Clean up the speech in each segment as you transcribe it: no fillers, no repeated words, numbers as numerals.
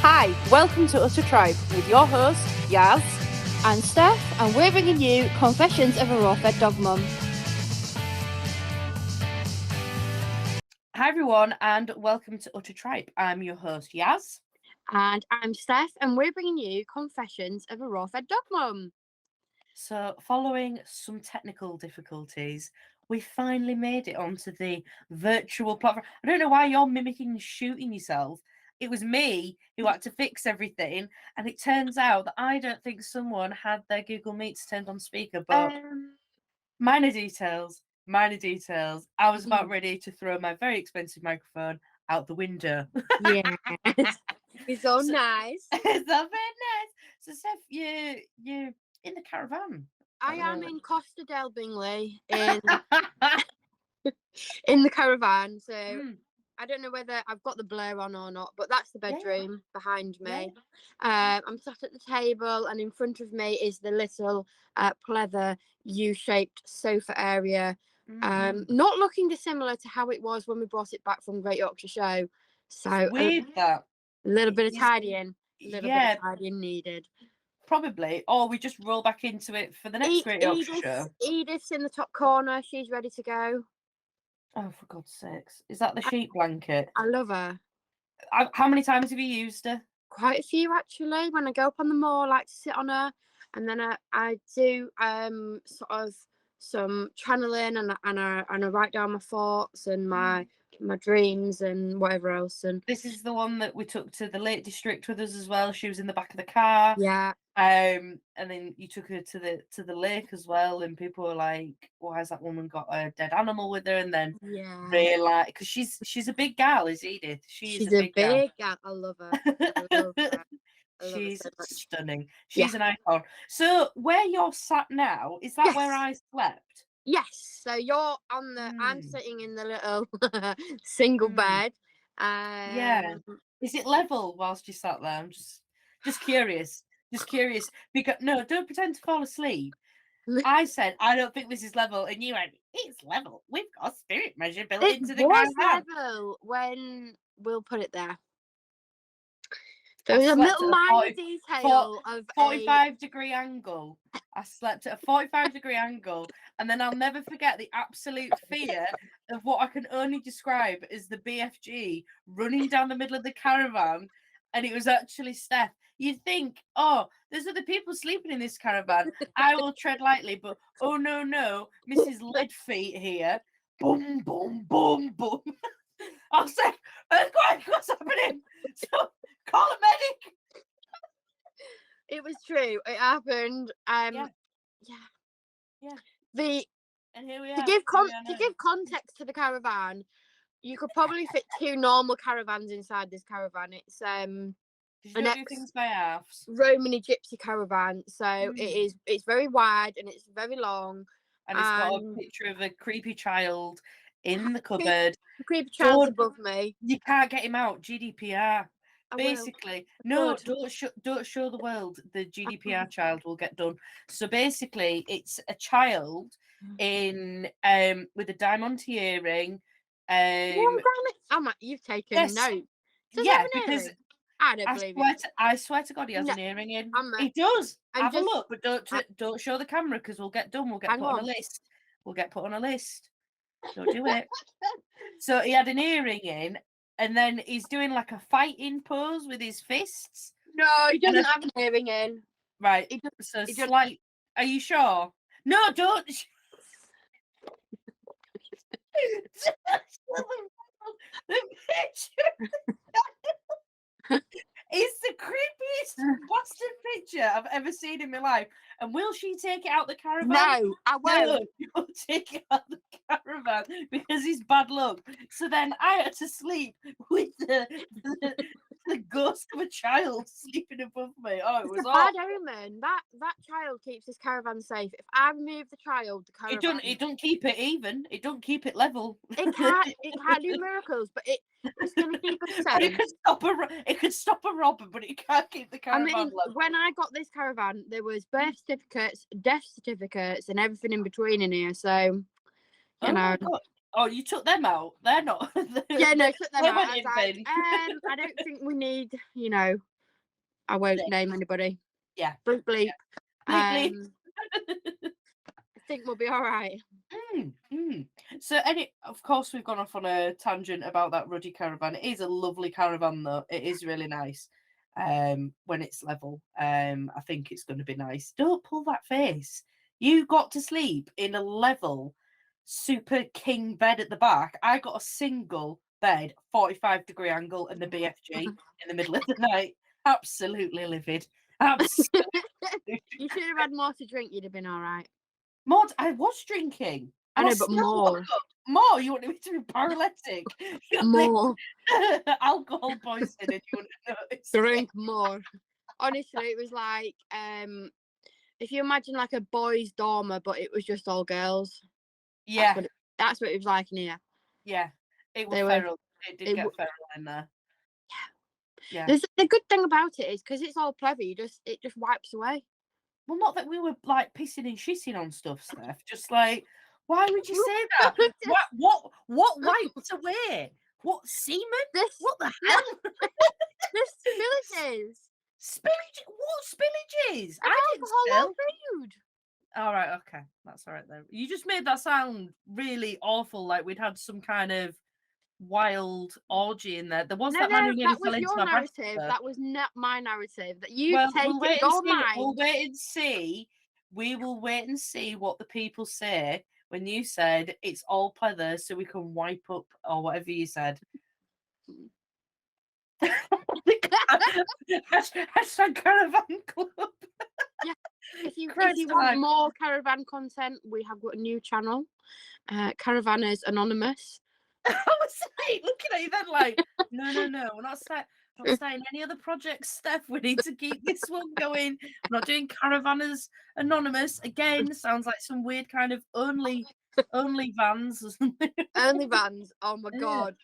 Hi, welcome to Utter Tribe with your host, Yaz and Stef, and we're bringing you Confessions of a Raw-Fed Dog Mum. Hi everyone, and welcome to Utter Tribe. I'm your host, Yaz. And I'm Stef, and we're bringing you Confessions of a Raw-Fed Dog Mum. So, following some technical difficulties, we finally made it onto the virtual platform. I don't know why you're mimicking shooting yourself. It was me who had to fix everything, and it turns out that I don't think someone had their Google Meets turned on speaker, but minor details. I was about ready to throw my very expensive microphone out the window. Yeah, it's so nice. It's so very nice. So, Steph, you in the caravan? I am in Costa del Bingley in the caravan. So I don't know whether I've got the blur on or not, but that's the bedroom behind me. I'm sat at the table, and in front of me is the little pleather U-shaped sofa area. Not looking dissimilar to how it was when we brought it back from Great Yorkshire Show. So with that, a little bit of tidying, bit of tidying needed. Probably, or we just roll back into it for the next Great Yorkshire Show. Edith's in the top corner. She's ready to go. Oh, for God's sakes. Is that the sheet blanket? I love her. How many times have you used her? Quite a few, actually. When I go up on the moor, I like to sit on her. And then I do sort of some channeling, and I write down my thoughts and my dreams and whatever else. And this is the one that we took to the Lake District with us as well. She was in the back of the car. Yeah. And then you took her to the lake as well, and people were like, "Why has that woman got a dead animal with her?" And then realize, because she's a big gal, is Edith. She's a big gal. I love her. I love her. She's stunning. She's an icon. So where you're sat now, is that where I slept? Yes. So you're on the. I'm sitting in the little single bed. Yeah. Is it level whilst you sat there? I'm just curious. Just curious, because no, don't pretend to fall asleep. I said, I don't think this is level, and you went, it's level. We've got a spirit measure built into the caravan. It was level when we'll put it there. There was a little minor detail of 45-degree angle. I slept at a 45-degree angle, and then I'll never forget the absolute fear of what I can only describe as the BFG running down the middle of the caravan, and it was actually Steph. You think, oh, there's other people sleeping in this caravan. I will tread lightly, but oh no, Mrs. Leadfeet here. Boom, boom, boom, boom. I'll say, earthquake, what's happening? So call a medic. It was true. It happened. Yeah. And here we are. To give context to the caravan, you could probably fit 2 normal caravans inside this caravan. It's you don't do things by halves. Romany gypsy caravan, so it's very wide and it's very long, and it's got a picture of a creepy child in the cupboard. The creepy child's above me. You can't get him out. GDPR. Basically, no, don't show the world. The GDPR child will get done. So basically, it's a child in with a diamond earring. You've taken note. Yeah, because I don't believe it. I swear to God, he has an earring in. He does. Have a look, but don't show the camera, because we'll get done. We'll get put on a list. We'll get put on a list. Don't do it. So he had an earring in, and then he's doing like a fighting pose with his fists. No, he doesn't have an earring in. Right. So slight. Are you sure? No, don't. The picture. It's the creepiest bastard picture I've ever seen in my life. And will she take it out the caravan? No, I won't. No, you'll take it out the caravan because it's bad luck. So then I had to sleep with the ghost of a child sleeping above me. Oh, it was bad omen. That child keeps this caravan safe. If I remove the child, the caravan. It don't keep it even. It don't keep it level. It can't do miracles, but it's gonna keep us safe. But it could stop a robber, but it can't keep the caravan level. When I got this caravan, there was birth certificates, death certificates, and everything in between in here. So, you know. Oh, you took them out? They're not. Yeah, no, took them out. I don't think we need, I won't name anybody. Yeah. Bleep bleep. Bleep, bleep. I think we'll be all right. So, of course, we've gone off on a tangent about that ruddy caravan. It is a lovely caravan, though. It is really nice. When it's level, I think it's going to be nice. Don't pull that face. You got to sleep in a level super king bed at the back. I got a single bed, 45-degree angle, and the BFG in the middle of the night. Absolutely livid. Absolutely. You should have had more to drink. You'd have been all right. Mod, I was drinking. I know, but more. More. You wanted me to be paralytic. More. Alcohol poisoning. You want to notice? Drink more. Honestly, it was like if you imagine like a boys' dormer, but it was just all girls. Yeah. That's what it was like in here. Yeah. It was feral. It did get feral in there. Yeah. The good thing about it is because it's all pleather, it just wipes away. Well, not that we were like pissing and shitting on stuff, Steph. Just like, why would you say that? What wiped away? What semen? What the hell? The spillages. Spillage? What spillages? I didn't alcohol spill. Food. All right, okay, that's all right then. You just made that sound really awful, like we'd had some kind of wild orgy in there. There was that man who nearly fell into my narrative. That was not my narrative. That you take we'll wait your and see. mind. We'll wait and see. We will wait and see what the people say when you said it's all pleather, so we can wipe up or whatever you said. Hashtag caravan club. Yeah. If you want more caravan content, we have got a new channel, Caravanners Anonymous. I was like, looking at you then like, no, we're not starting any other projects, Steph. We need to keep this one going. We're not doing Caravanners Anonymous. Again, sounds like some weird kind of only vans or something. Only vans. Oh my god.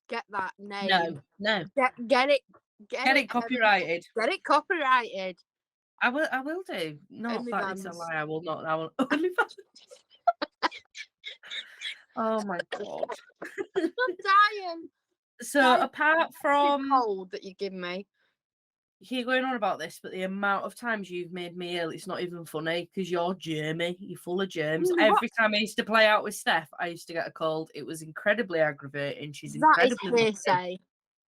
Get that name. No. Get it copyrighted. Get it copyrighted. I will do. No, that is a lie. I will not. I will only vans. Oh my god. I'm dying. So apart from cold that you give me. You're going on about this, but the amount of times you've made me ill, it's not even funny because you're germy. You're full of germs. Every time I used to play out with Steph, I used to get a cold. It was incredibly aggravating. She's incredibly. That is hearsay.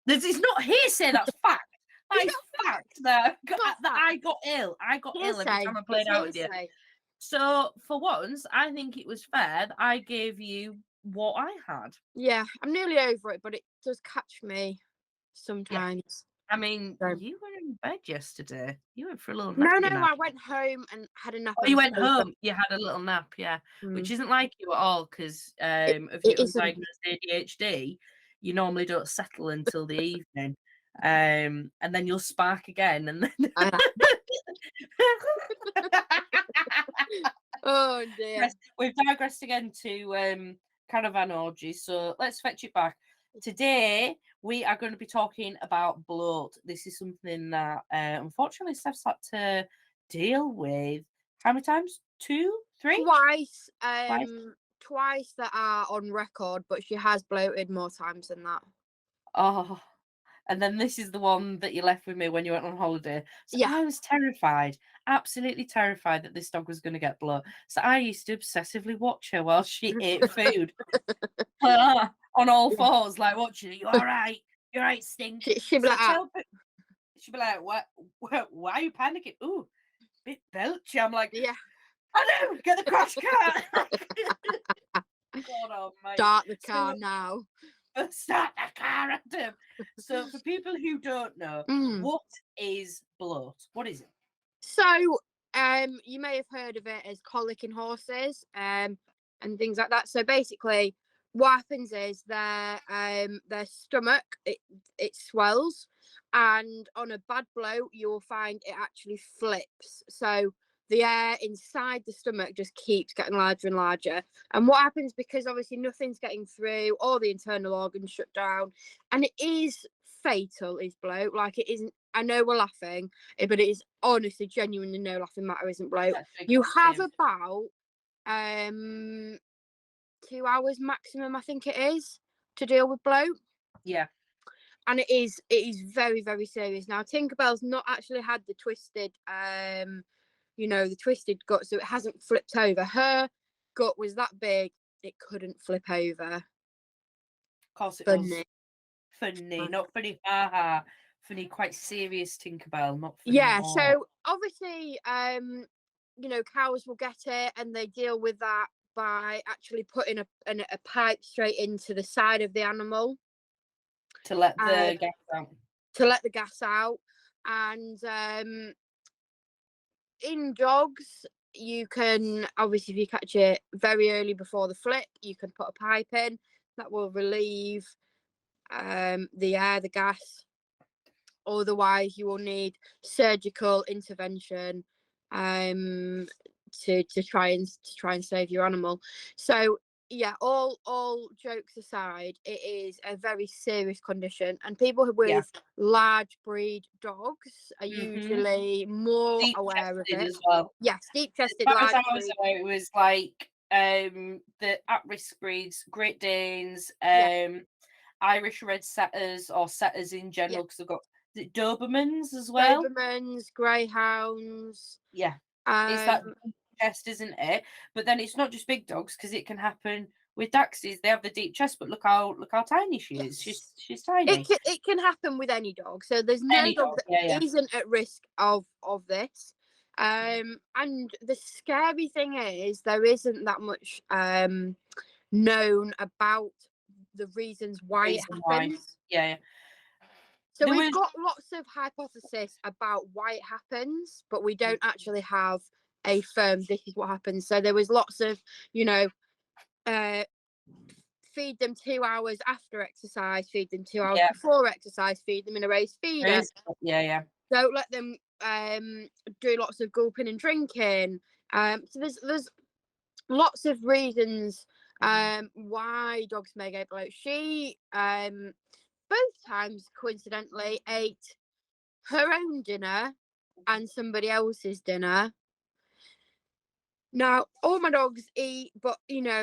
It's not hearsay. That's fact. That is fact. That I got ill. I got ill every time I played out with you. So for once, I think it was fair that I gave you what I had. Yeah, I'm nearly over it, but it does catch me sometimes. Yeah. I mean, you were in bed yesterday. You went for a little nap. No, I went home and had a nap. Oh, you went home. You had a little nap, yeah, which isn't like you at all because of your undiagnosed ADHD. You normally don't settle until the evening, and then you'll spark again, and then. Oh dear. We've digressed again to caravan orgies, so let's fetch it back. Today we are going to be talking about bloat. This is something that unfortunately Steph's had to deal with. How many times? 2, 3? Twice. Twice that are on record, but she has bloated more times than that. Oh, and then this is the one that you left with me when you went on holiday. So yeah. I was terrified, absolutely terrified that this dog was going to get bloat. So I used to obsessively watch her while she ate food. On all fours, like watching it. You all right? You're right, Stink. She'd be like, what? Why are you panicking? Ooh, bit belchy. I'm like, yeah. I know. Get the crash car. God almighty. Start the car now. Start the car, Adam. So, for people who don't know, what is bloat? What is it? So, you may have heard of it as colic in horses, and things like that. So basically, what happens is their stomach it swells, and on a bad bloat, you will find it actually flips. So the air inside the stomach just keeps getting larger and larger. And what happens, because obviously nothing's getting through, all the internal organs shut down, and it is fatal, is bloat. Like, it isn't, I know we're laughing, but it is honestly, genuinely no laughing matter, isn't bloat. You have about 2 hours maximum, I think it is, to deal with bloat. Yeah. and it is very, very serious. Now, Tinkerbell's not actually had the twisted, the twisted gut, so it hasn't flipped over. Her gut was that big, it couldn't flip over. Of course it Funny. was. Funny, not funny, haha. Funny, quite serious Tinkerbell, not funny. Yeah, so obviously, cows will get it, and they deal with that by actually putting a pipe straight into the side of the animal to let the gas out. To let the gas out. And in dogs, you can obviously, if you catch it very early before the flip, you can put a pipe in that will relieve the gas. Otherwise, you will need surgical intervention to try and save your animal. So yeah, all jokes aside, it is a very serious condition, and people with large breed dogs are usually more aware of it as well. Yes, deep-chested, as far as large I was breed. aware, it was like the at-risk breeds, Great Danes, Irish Red Setters, or Setters in general, because they've got Dobermans as well. Dobermans, Greyhounds. Yeah, it's that chest, isn't it? But then it's not just big dogs, because it can happen with Dachshunds. They have the deep chest, but look how tiny she is. She's tiny. It can happen with any dog. So there's no dog that isn't at risk of this. And the scary thing is there isn't that much known about the reasons why it happens. Yeah. So we've got lots of hypotheses about why it happens, but we don't actually have a firm this is what happens. So there was lots of, feed them 2 hours after exercise, feed them 2 hours before exercise, feed them in a raised feeder. Yeah. Don't let them do lots of gulping and drinking. So there's lots of reasons why dogs may get bloat. She both times coincidentally ate her own dinner and somebody else's dinner. Now, all my dogs eat, but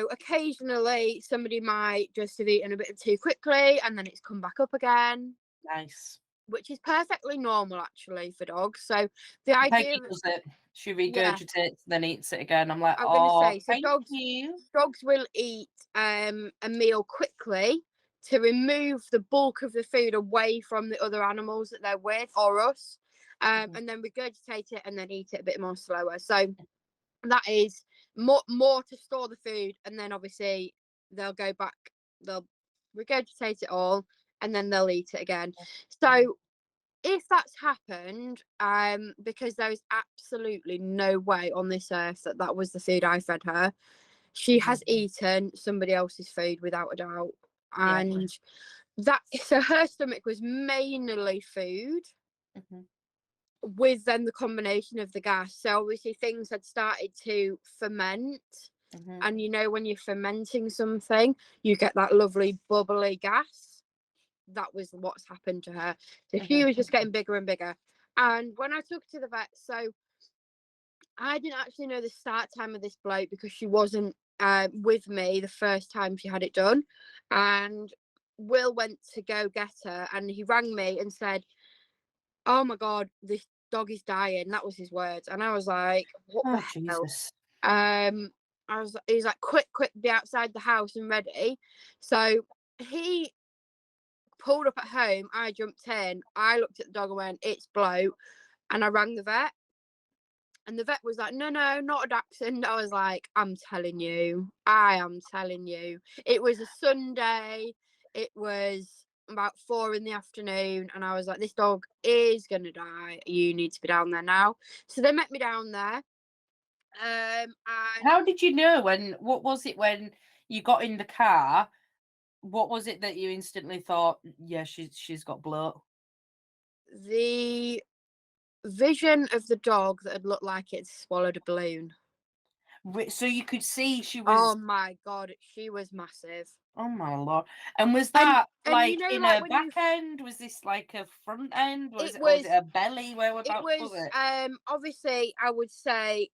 occasionally somebody might just have eaten a bit too quickly and then it's come back up again. Nice. Which is perfectly normal actually for dogs. So the idea does it. She regurgitates, then eats it again. I'm like, dogs will eat a meal quickly to remove the bulk of the food away from the other animals that they're with or us, and then regurgitate it and then eat it a bit more slower. So that is more to store the food, and then obviously they'll go back, they'll regurgitate it all, and then they'll eat it again. So if that's happened, because there is absolutely no way on this earth that was the food I fed her, she has eaten somebody else's food without a doubt. And so her stomach was mainly food, with then the combination of the gas. So obviously things had started to ferment, and when you're fermenting something, you get that lovely bubbly gas. That was what's happened to her. So she was just getting bigger and bigger. And when I took her to the vet, so I didn't actually know the start time of this bloat because she wasn't with me the first time she had it done. And Will went to go get her, and he rang me and said, "Oh my God, this dog is dying." That was his words. And I was like, "What the hell?" He's like, quick, be outside the house and ready. So he pulled up at home, I jumped in, I looked at the dog and went, "It's bloat," and I rang the vet, and the vet was like, "No, not a dachshund." I was like, I am telling you. It was a Sunday, it was about 4 p.m, and I was like, this dog is gonna die, you need to be down there now. So they met me down there. And how did you know what was it when you got in the car? What was it that you instantly thought, yeah, she's got bloat? The vision of the dog that had looked like it swallowed a balloon. So you could see she was... Oh my God, she was massive. Oh my Lord. And was that in a back end? Was this like a front end? Was it a belly? Whereabouts was it? Obviously, I would say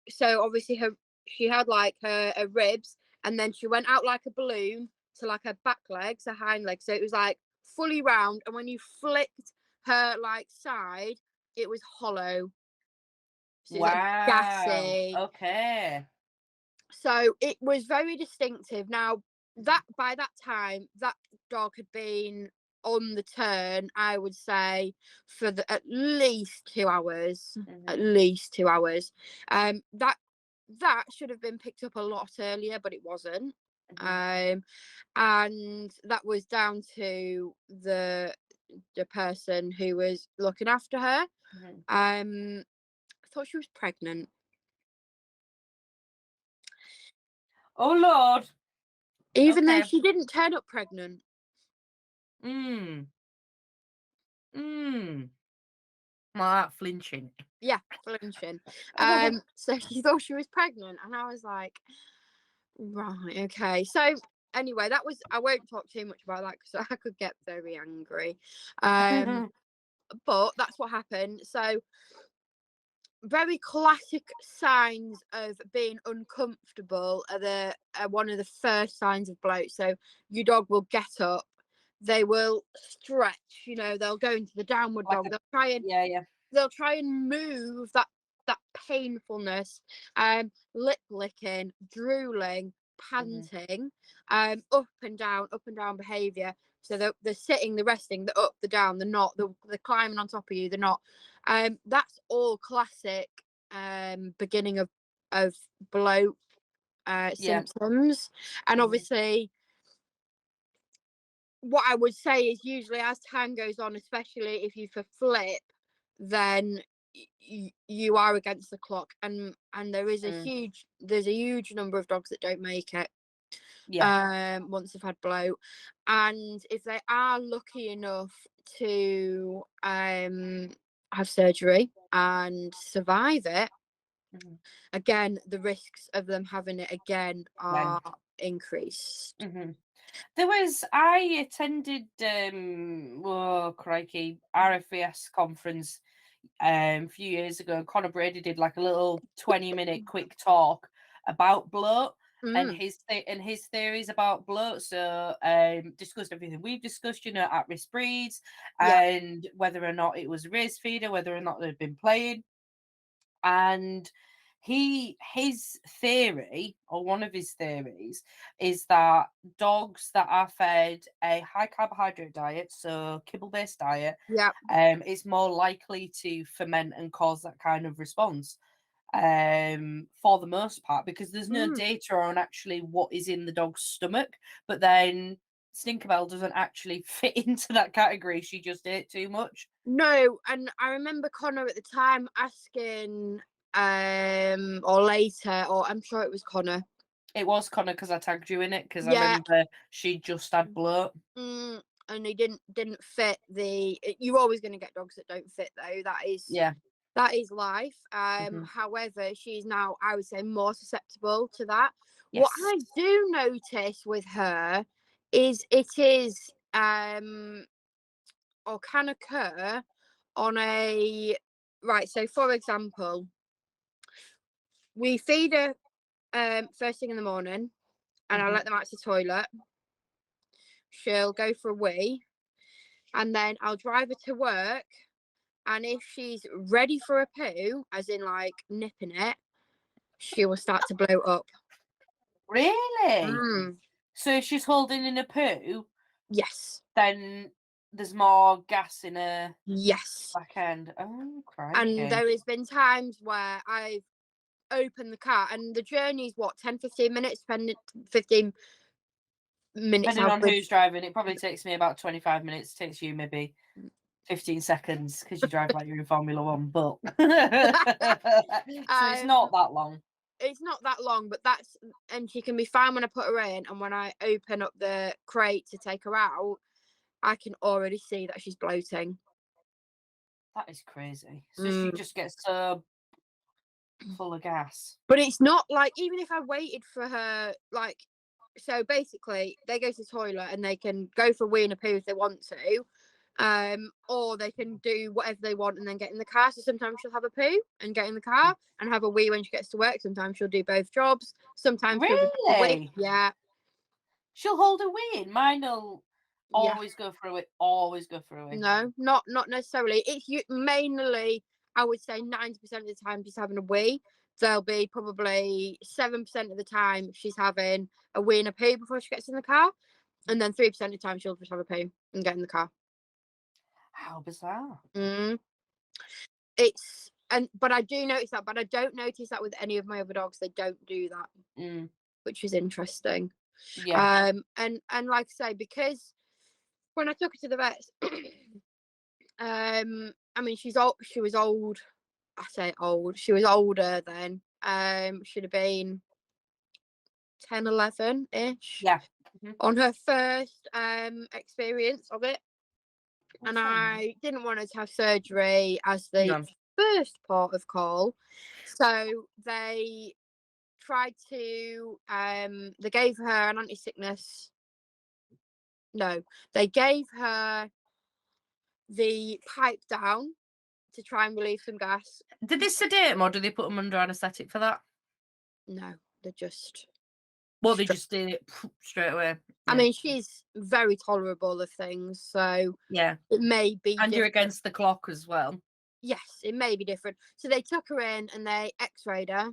so obviously she had like her ribs, and then she went out like a balloon to like her back legs, her hind legs. So it was like fully round, and when you flicked her like side, it was hollow. So it's like Wow. gassy. Okay. So it was very distinctive. Now that by that time, that dog had been on the turn, I would say, for at least 2 hours. At least 2 hours. That should have been picked up a lot earlier, but it wasn't. And that was down to the person who was looking after her. I thought she was pregnant. Oh Lord. Even though she didn't turn up pregnant. Like flinching. Yeah, flinching. So she thought she was pregnant, and I was like, right, okay. So anyway, that was, I won't talk too much about that because I could get very angry. But that's what happened. So very classic signs of being uncomfortable are one of the first signs of bloat. So your dog will get up, they will stretch, they'll go into the downward Like dog, they'll try and move that painfulness, lip licking, drooling, panting, up and down behavior. So they're sitting, they're resting, they're up, they're down, they're not, they're climbing on top of you, they're not. That's all classic beginning of bloat symptoms. And obviously what I would say is usually as time goes on, especially if you flip, then you are against the clock, and there is a huge number of dogs that don't make it once they've had bloat. And if they are lucky enough to have surgery and survive it, again, the risks of them having it again are increased. I attended RFVS conference a few years ago. Conor Brady did like a little 20-minute quick talk about bloat and his theories about bloat. So discussed everything we've discussed, at-risk breeds, and whether or not it was a race feeder, whether or not they'd been playing. And his theory, or one of his theories, is that dogs that are fed a high carbohydrate diet, so kibble-based diet, is more likely to ferment and cause that kind of response, for the most part, because there's no data on actually what is in the dog's stomach. But then Stinkerbell doesn't actually fit into that category. She just ate too much. No, and I remember Connor at the time asking, or later, or I'm sure it was Connor. It was Connor because I tagged you in it, because I remember she just had bloat. And he didn't fit you're always going to get dogs that don't fit, though. That is life. However, she's now, I would say, more susceptible to that. Yes. What I do notice with her is it is or can occur on a right. So, for example, we feed her first thing in the morning, and I let them out to the toilet. She'll go for a wee, and then I'll drive her to work. And if she's ready for a poo, as in like nipping it, she will start to bloat up. Really? So if she's holding in a poo, yes, then there's more gas in her back end. Oh, crikey. And there has been times where I've opened the car, and the journey's 10-15 minutes, 15 minutes. Depending on who's driving, it probably takes me about 25 minutes. It takes you maybe 15 seconds because you drive like you're in Formula One, but so it's not that long. It's not that long, but and she can be fine when I put her in, and when I open up the crate to take her out, I can already see that she's bloating. That is crazy. So she just gets so full of gas. But it's not like, even if I waited for her, like, so basically they go to the toilet and they can go for a wee and a poo if they want to. Or they can do whatever they want and then get in the car. So sometimes she'll have a poo and get in the car and have a wee when she gets to work. Sometimes she'll do both jobs. Sometimes really? Yeah. She'll hold a wee in. Mine'll Always go through it. Always go through it. No, not necessarily. It's mainly, I would say 90% of the time she's having a wee. There'll be probably 7% of the time she's having a wee and a poo before she gets in the car. And then 3% of the time she'll just have a poo and get in the car. How bizarre. But I do notice that, but I don't notice that with any of my other dogs. They don't do that, which is interesting. Yeah. And like I say, because when I took her to the vets, I mean, she was old. I say old. She was older then. Should have been 10, 11 ish. Yeah. On her first experience of it. And I didn't want her to have surgery as the first port of call. So they tried to they gave her an anti-sickness. No, they gave her the pipe down to try and relieve some gas. Did they sedate him or did they put him under anaesthetic for that? No, they just... Well, they just did it straight away. Yeah. I mean, she's very tolerable of things, so yeah, it may be. And you're against the clock as well. Yes, it may be different. So they took her in and they X-rayed her.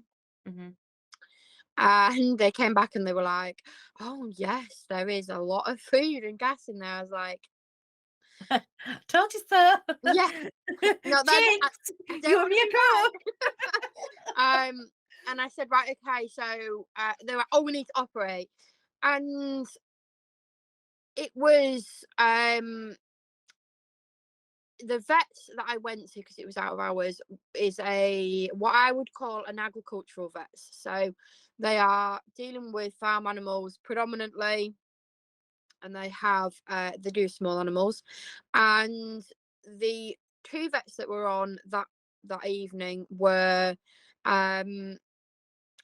And they came back and they were like, "Oh yes, there is a lot of food and gas in there." I was like, "Told you so." Yeah. No, you and me and I said, right, okay. So they were like, "Oh, we need to operate," and it was the vet that I went to, because it was out of hours, is what I would call an agricultural vet. So they are dealing with farm animals predominantly, and they do small animals. And the two vets that were on that evening were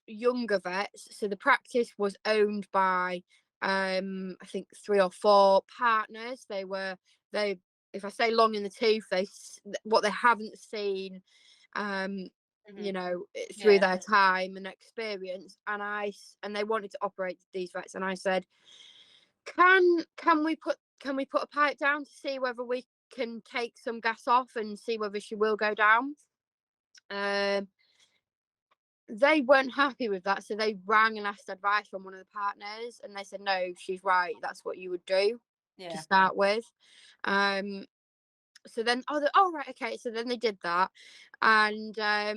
younger vets. So the practice was owned by I think 3 or 4 partners. They if I say long in the tooth, what they haven't seen you know, through their time and experience. And they wanted to operate these vets, and I said, can we put a pipe down to see whether we can take some gas off and see whether she will go down. They weren't happy with that, so they rang and asked advice from one of the partners, and they said, no, she's right, that's what you would do to start with. So then right, okay, so then they did that. And I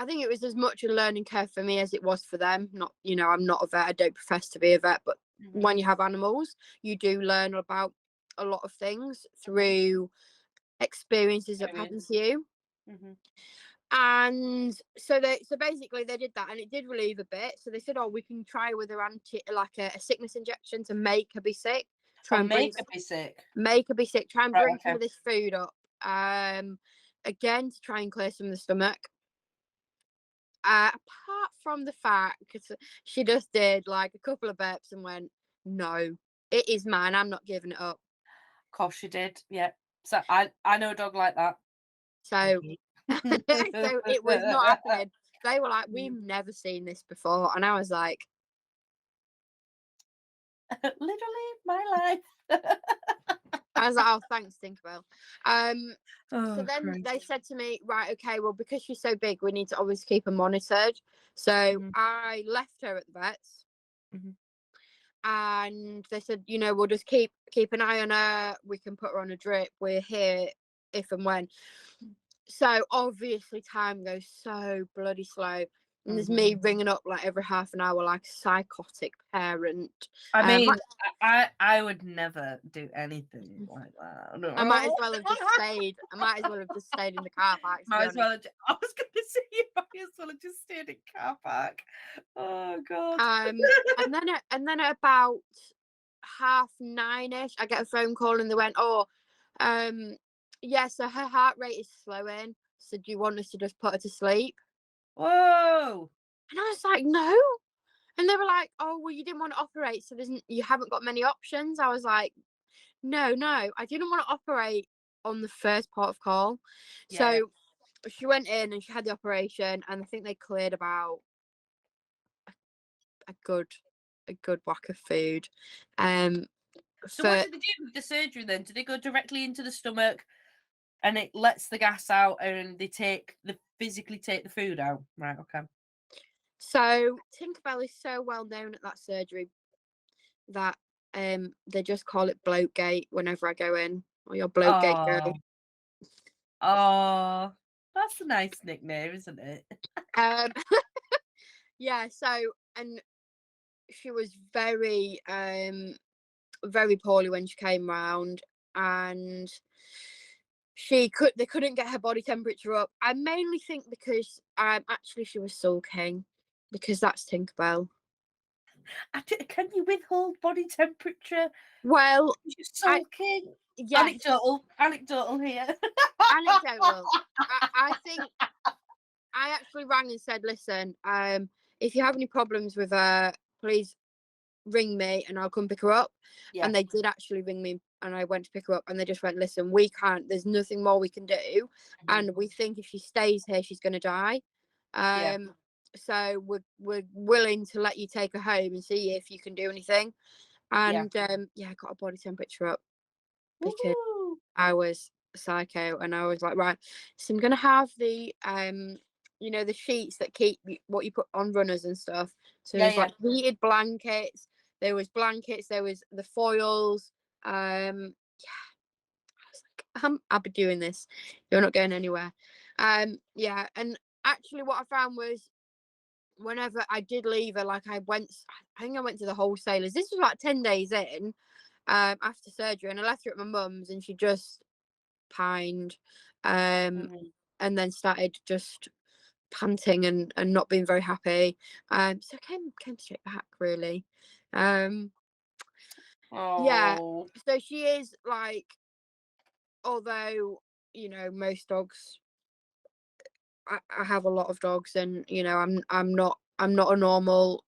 think it was as much a learning curve for me as it was for them. Not, you know, I'm not a vet, I don't profess to be a vet, but when you have animals, you do learn about a lot of things through experiences that happen to you. And so basically they did that, and it did relieve a bit. So they said, oh, we can try with her a sickness injection to make her be sick. Make her be sick. Try and bring some of this food up. Again, to try and clear some of the stomach. Apart from the fact she just did like a couple of burps and went, no, it is mine, I'm not giving it up. Of course she did. Yeah. So I know a dog like that. So so it was not happening. They were like, we've never seen this before. And I was like, literally my life. I was like, oh, thanks, Tinkerbell. So then Christ. they said to me, right, okay, well, because she's so big, we need to always keep her monitored. So I left her at the vets. And they said, you know, we'll just keep an eye on her. We can put her on a drip. We're here if and when. So obviously time goes so bloody slow. And there's me ringing up like every half an hour like a psychotic parent. I mean, I would never do anything like that. No. I might as well have just stayed. In the car park. I was going to say you might as well have just stayed in car park. Oh God. And then at about 9:30ish, I get a phone call and they went, oh, yeah, so her heart rate is slowing. So do you want us to just put her to sleep? Whoa. And I was like, no. And they were like, oh, well, you didn't want to operate, so you haven't got many options. I was like, no, I didn't want to operate on the first port of call. Yeah. So she went in and she had the operation, and I think they cleared about a good whack of food. So what did they do with the surgery then? Do they go directly into the stomach and it lets the gas out and they physically take the food out? Right, okay. So Tinkerbell is so well known at that surgery that they just call it Bloat Gate whenever I go in, or your Bloat Gate Oh, girl. oh, that's a nice nickname, isn't it? Um, yeah. So and she was very poorly when she came round, and they couldn't get her body temperature up. I mainly think because actually she was sulking, because that's Tinkerbell. Can you withhold body temperature? Well, You're I sulking. yes, Anecdotal here. anecdotal. I think I actually rang and said, listen, if you have any problems with her, please ring me and I'll come pick her up. Yeah. And they did actually ring me, and I went to pick her up, and they just went, listen, we can't, there's nothing more we can do. And we think if she stays here, she's going to die. Yeah. So we're willing to let you take her home and see if you can do anything. And I got her body temperature up because Woohoo. I was psycho, and I was like, right, so I'm gonna have the the sheets that keep what you put on runners and stuff. So there's like heated blankets, there was the foils. I was like, I'll be doing this. You're not going anywhere. And actually what I found was whenever I did leave her, like I think I went to the wholesalers. This was like 10 days in after surgery, and I left her at my mum's, and she just pined, and then started just panting and not being very happy. So I came straight back, really. Oh. So she is like, although most dogs, I have a lot of dogs, and I'm not a normal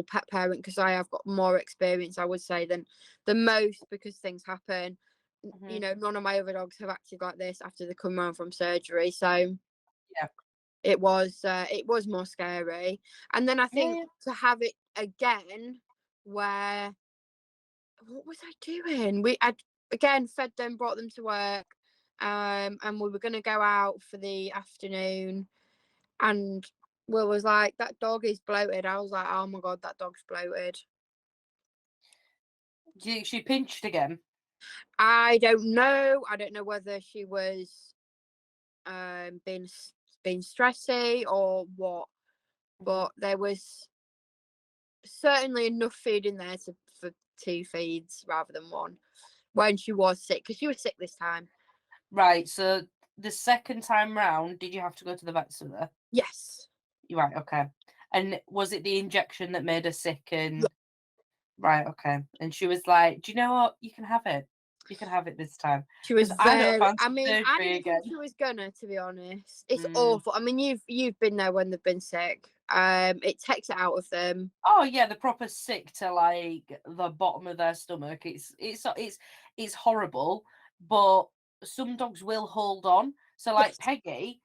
pet parent, because I have got more experience, I would say, than most, because things happen. None of my other dogs have acted like this after they come around from surgery, so it was more scary. And then I think to have it again, where what was I doing? I again fed them, brought them to work, and we were going to go out for the afternoon, and Will was like, that dog is bloated. I was like, oh my god, that dog's bloated. Do you think she pinched again? I don't know whether she was being stressy or what, but there was certainly enough food in there for 2 feeds rather than 1 when she was sick, because she was sick this time. Right, so the second time round, did you have to go to the vets with her? Yes. Right, okay. And was it the injection that made her sick? And right, okay. And she was like, "Do you know what? You can have it. You can have it this time." She was I don't very. fancy I mean, I surgery didn't think again. she was gonna. To be honest, it's awful. I mean, you've been there when they've been sick. It takes it out of them. Oh yeah, the proper sick to like the bottom of their stomach. It's horrible, but some dogs will hold on. So like Yes. Peggy,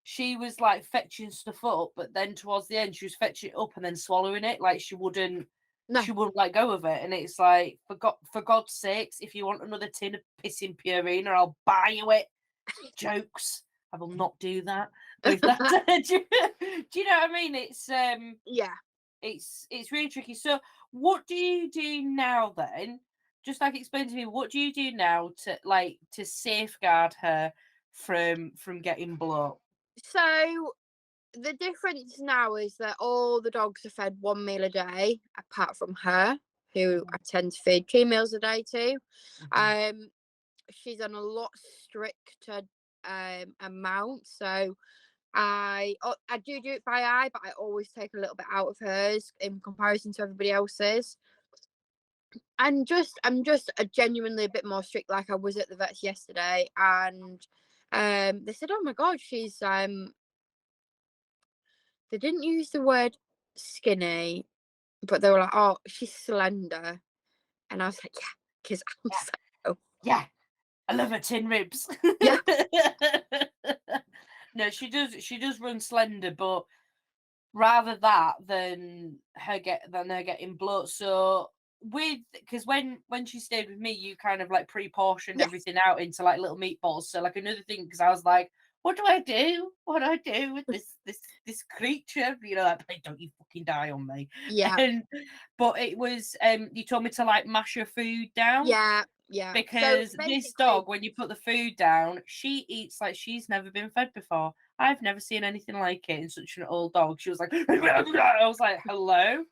she was like fetching stuff up, but then towards the end she was fetching it up and then swallowing it. Like No. she wouldn't let go of it. And it's like, for God's sakes, if you want another tin of pissing Purina, I'll buy you it. Jokes. I will not do that. With that, do you know what I mean? It's Yeah. it's really tricky. So what do you do now then? Just like explain to me, what do you do now to safeguard her from getting bloat? So the difference now is that all the dogs are fed 1 meal a day, apart from her, who I tend to feed 2 meals a day to. She's on a lot stricter amount, so I do it by eye, but I always take a little bit out of hers in comparison to everybody else's. I'm just genuinely a bit more strict. Like I was at the vets yesterday, and they said, "Oh my god, she's." They didn't use the word skinny, but they were like, "Oh, she's slender," and I was like, "Yeah," because I'm so. Yeah, I love her tin ribs. Yeah. No, she does run slender, but rather that than her getting bloat. So because when she stayed with me, you kind of like pre-portioned Yes. everything out into like little meatballs. So like another thing, because I was like, what do I do? What do I do with this creature? You know, like, don't you fucking die on me. Yeah. But it was you told me to like mash your food down. Yeah. Yeah. Because So this basically, dog, when you put the food down, she eats like she's never been fed before. I've never seen anything like it in such an old dog. She was like, I was like, hello?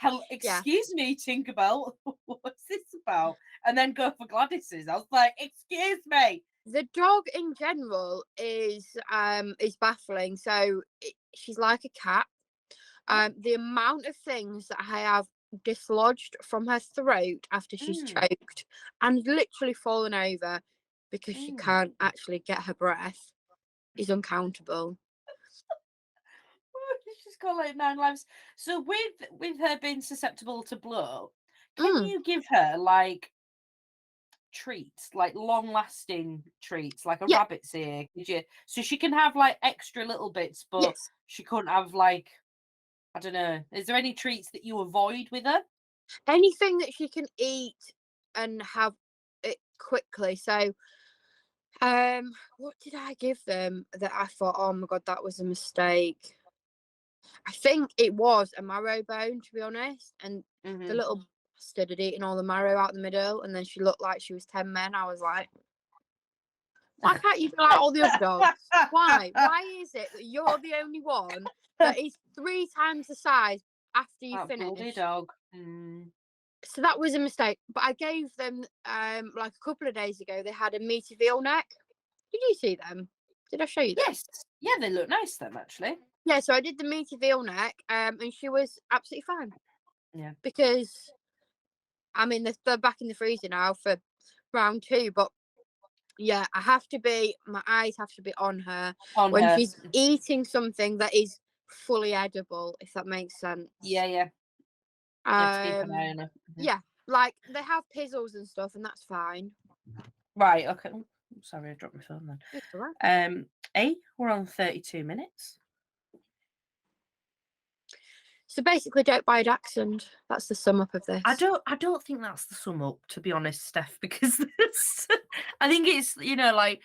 yeah. Excuse me, Tinkerbell. What's this about? And then go for Gladys's. I was like, excuse me. The dog in general is baffling. So she's like a cat. The amount of things that I have dislodged from her throat after she's choked and literally fallen over because she can't actually get her breath is uncountable. She's got like 9 lives. So with her being susceptible to blow, can you give her like treats, like long lasting treats, like a Yeah. rabbit's ear? Could you, so she can have like extra little bits, but Yes. she couldn't have like, I don't know. Is there any treats that you avoid with her? Anything that she can eat and have it quickly. So what did I give them that I thought, oh my god, that was a mistake? I think it was a marrow bone, to be honest. And the little bastard had eaten all the marrow out the middle, and then she looked like she was 10 men. I was like, why can't you be like all the other dogs? Why? Why is it that you're the only one that is 3 times the size after you That bloody finish? dog. So that was a mistake. But I gave them like a couple of days ago. They had a meaty veal neck. Did you see them? Did I show you them? Yes. Yeah, they look nice, them actually. Yeah, so I did the meaty veal neck, and she was absolutely fine. Yeah. Because I mean they're back in the freezer now for round 2, but yeah, my eyes have to be on her when she's eating something that is fully edible, if that makes sense. Yeah. You have to keep an eye on her. Yeah, like they have pizzles and stuff, and that's fine. Right, okay. Oh, sorry, I dropped my phone then. It's all right. We're on 32 minutes. So basically, don't buy a dachshund. That's the sum up of this. I don't think that's the sum up, to be honest, Steph, because I think it's, you know, like,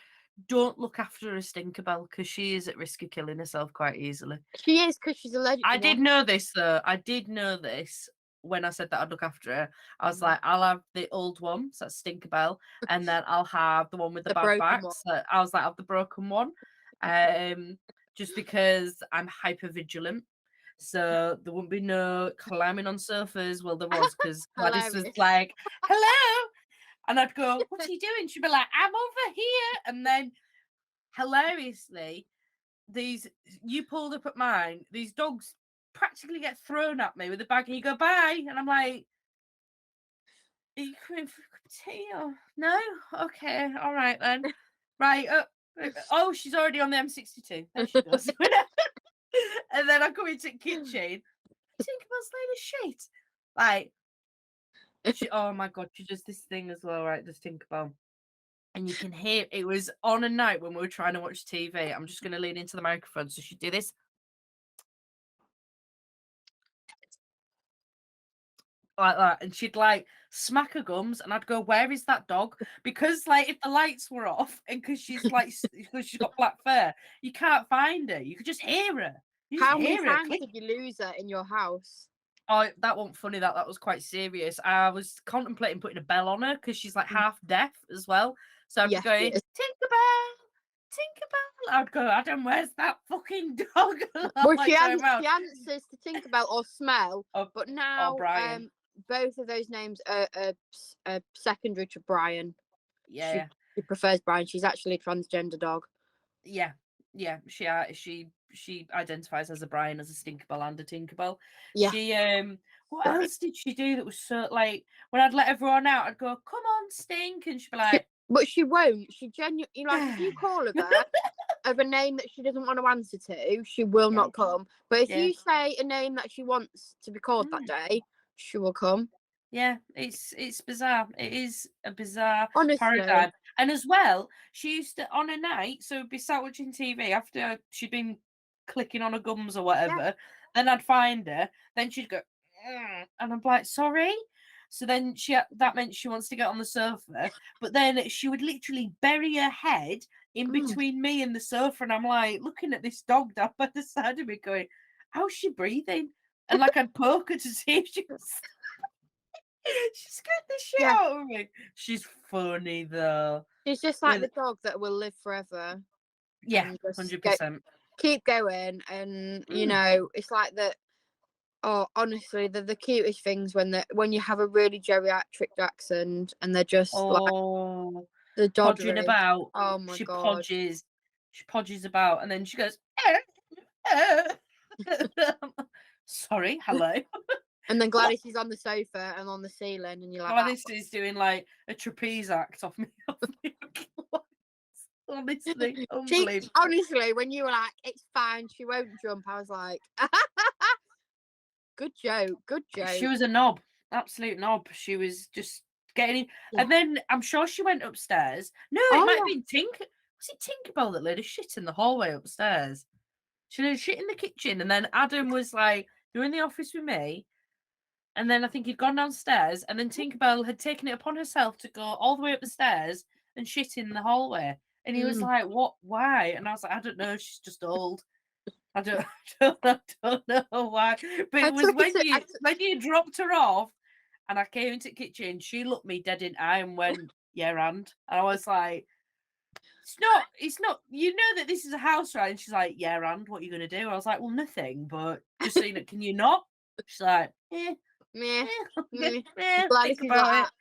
don't look after a Stinkerbell because she is at risk of killing herself quite easily. She is, because she's allergic. I did know this though. I did know this when I said that I'd look after her. I was like, I'll have the old one, so that's Stinkerbell, and then I'll have the one with the bad back. So I was like, I'll have the broken one. Just because I'm hyper vigilant. So there wouldn't be no climbing on sofas. Well, there was, because Gladys was like, hello. And I'd go, what are you doing? She'd be like, I'm over here. And then hilariously, you pulled up at mine, these dogs practically get thrown at me with a bag and you go, bye. And I'm like, are you coming for a cup of tea or no? Okay, all right then. Right. Oh, she's already on the M62. There she goes. And then I come into the kitchen. Tinkerbell's laying a shit. Like, oh my god, she does this thing as well, right? This Tinkerbell. And you can hear it was on a night when we were trying to watch TV. I'm just going to lean into the microphone so she'd do this. Like that, and she'd like smack her gums, and I'd go, where is that dog? Because like if the lights were off and because she's got black fur, you can't find her. You could just hear her. How many times did you lose her in your house? Oh, that wasn't funny. That was quite serious. I was contemplating putting a bell on her because she's like half deaf as well. So I'd be going, Tinkerbell, Tinkerbell. I'd go, Adam, where's that fucking dog? Well, she answers to Tinkerbell or Smell, but now both of those names are secondary to Brian. Yeah, she prefers Brian. She's actually a transgender dog. Yeah, she identifies as a Brian, as a Stinkerbell and a Tinkerbell. Yeah. She what else did she do that was so, like, when I'd let everyone out, I'd go, come on, Stink, and she'd be like, but she won't. She genuinely, like, if you call her that of a name that she doesn't want to answer to, she will not come. But if you say a name that she wants to be called that day, she will come. Yeah, it's bizarre. It is a bizarre Honestly. paradigm. And as well, she used to, on a night, so be sat watching TV after she'd been clicking on her gums or whatever, then I'd find her, then she'd go, and I'm like, sorry? So then that meant she wants to get on the sofa, but then she would literally bury her head in between me and the sofa, and I'm like looking at this dog down by the side of me, going, "How's she breathing?" And like I'd poke her to see if she was. She scared the shit out of me. She's funny though. She's just like the dog that will live forever. Yeah, 100%. Keep going, and you know, it's like that. Oh, honestly, they're the cutest things when you have a really geriatric accent and they're just like the podging doddering. about. Oh my god. She podges about, and then she goes, sorry, hello. And then Gladys is on the sofa and on the ceiling, and you're like, Gladys is doing like a trapeze act off me. Honestly, unbelievable. Honestly, when you were like, it's fine, she won't jump, I was like, good joke. She was a knob, absolute knob. She was just getting in. And then I'm sure she went upstairs. No, it might have been Was it Tinkerbell that laid a shit in the hallway upstairs? She laid a shit in the kitchen, and then Adam was like, they were in the office with me. And then I think he'd gone downstairs, and then Tinkerbell had taken it upon herself to go all the way up the stairs and shit in the hallway. And he was like, "What? Why?" And I was like, "I don't know. She's just old. I don't know why." But it was when you dropped her off, and I came into the kitchen. She looked me dead in the eye and went, "Yeah, and I was like, It's not. You know that this is a house, right?" And she's like, "Yeah, and what are you gonna do?" I was like, "Well, nothing. But just so you know, can you not?" She's like, Meh. Think about it.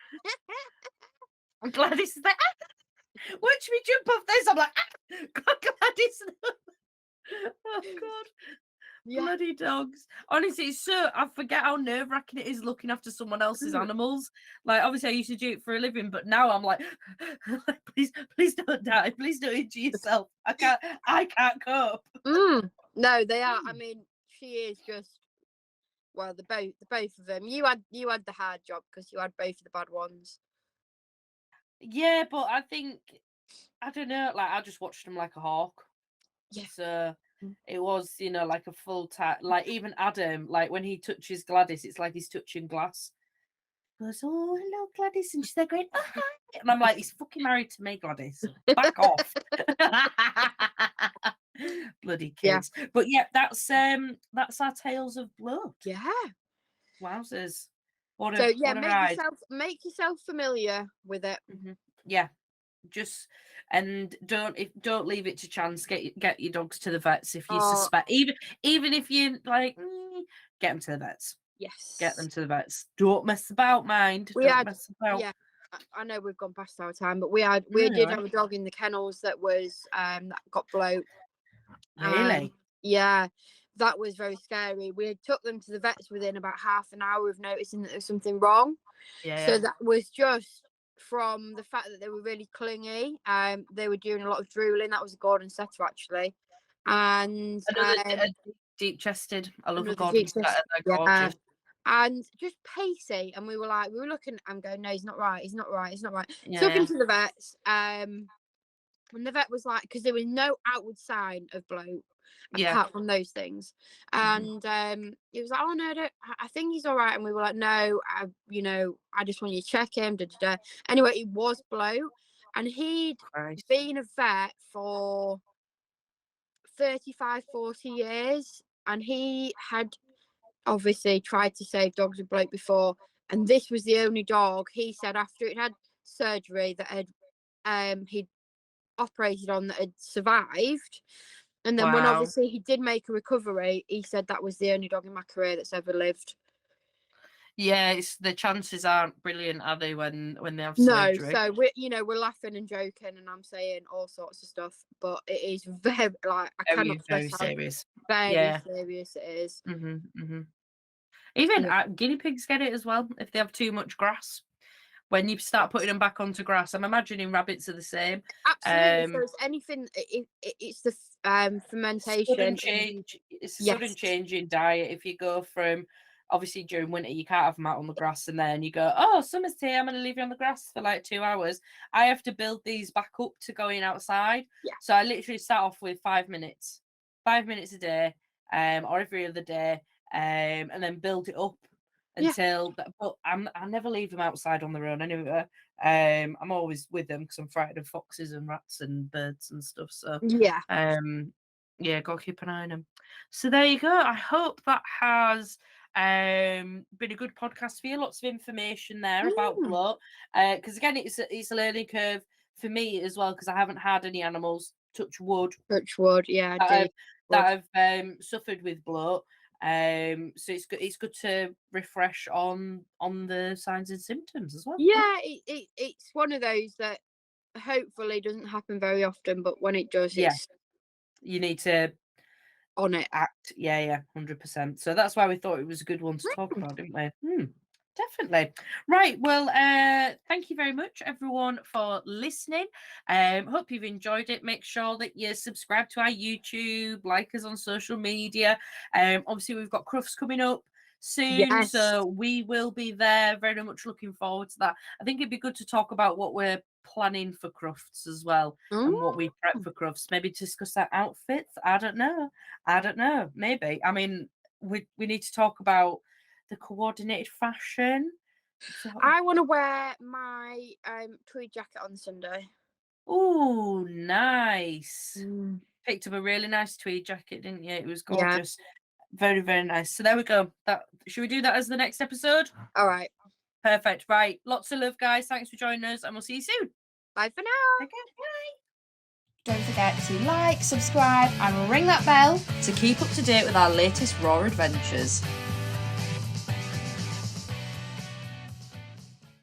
I'm glad it's there. Watch me jump off this. I'm like, God, Gladys. Oh God. Bloody dogs. Honestly, it's I forget how nerve-wracking it is looking after someone else's animals. Like, obviously I used to do it for a living, but now I'm like, please don't die. Please don't injure yourself. I can't cope. No, they are. I mean, she is just, well, the both of them. You had the hard job because you had both of the bad ones. Yeah, but I think, I don't know, like I just watched them like a hawk. Yeah. So it was, like a full like even Adam, like when he touches Gladys, it's like he's touching glass. He goes, "Oh, hello, Gladys," and she's there going, "Oh, hi." And I'm like, he's fucking married to me, Gladys. Back off. Bloody kids. Yeah. But yeah, that's our tales of blood. Yeah. Wowzers. What a ride. Make yourself familiar with it. Yeah. Just don't leave it to chance. Get your dogs to the vets if you suspect. Even if you like, get them to the vets. Yes. Get them to the vets. Don't mess about, mind. Mess about. Yeah. I know we've gone past our time, but we did have a dog in the kennels that was that got bloat. Really? Yeah. That was very scary. We took them to the vets within about half an hour of noticing that there was something wrong. Yeah. So that was just from the fact that they were really clingy. They were doing a lot of drooling. That was a Gordon setter actually, and another deep chested. I love a Gordon setter. They're gorgeous. And just pacey. And we were looking. I'm going, no, he's not right. Yeah. Took him to the vets. And the vet was like, because there was no outward sign of bloat apart from those things. And he was like, "Oh no, I think he's all right." And we were like, "No, I just want you to check him." Anyway, it was bloat, and he'd been a vet for 35, 40 years, and he had obviously tried to save dogs with bloat before, and this was the only dog he said after it had surgery that he'd operated on that had survived. And then when obviously he did make a recovery, he said that was the only dog in my career that's ever lived. Yeah, the chances aren't brilliant, are they, when they have surgery? No, so we're laughing and joking, and I'm saying all sorts of stuff, but it is very I cannot very serious. Very serious it is. Even guinea pigs get it as well if they have too much grass. When you start putting them back onto grass, I'm imagining rabbits are the same. Absolutely. So it's anything. It's the fermentation. It's a sudden change in diet. If you go from, obviously during winter you can't have them out on the grass, and then you go, "Oh, summer's here, I'm going to leave you on the grass for like 2 hours." I have to build these back up to going outside. Yeah. So I literally start off with 5 minutes a day, or every other day, and then build it up until. But I never leave them outside on their own anyway. I'm always with them because I'm frightened of foxes and rats and birds and stuff. So Yeah. yeah, gotta keep an eye on them. So there you go. I hope that has been a good podcast for you. Lots of information there about bloat. Because again, it's a learning curve for me as well, because I haven't had any animals, touch wood, Yeah, that have suffered with bloat. So it's good to refresh on the signs and symptoms as well. Yeah, it's one of those that hopefully doesn't happen very often, but when it does, it's you need to on it. act. Yeah, 100%. So that's why we thought it was a good one to talk about, didn't we? Definitely. Right. Well, thank you very much, everyone, for listening. Hope you've enjoyed it. Make sure that you subscribe to our YouTube, like us on social media. Obviously, we've got Crufts coming up soon, so we will be there. Very much looking forward to that. I think it'd be good to talk about what we're planning for Crufts as well, and what we prep for Crufts. Maybe discuss our outfits. I don't know. Maybe. I mean, we need to talk about the coordinated fashion. I want to wear my tweed jacket on Sunday. Oh, nice. Picked up a really nice tweed jacket, didn't you? It was gorgeous. Very, very nice. So there we go. Should we do that as the next episode? All right. Perfect. Right. Lots of love, guys. Thanks for joining us, and we'll see you soon. Bye for now. Okay, bye. Don't forget to like, subscribe, and ring that bell to keep up to date with our latest Raw adventures.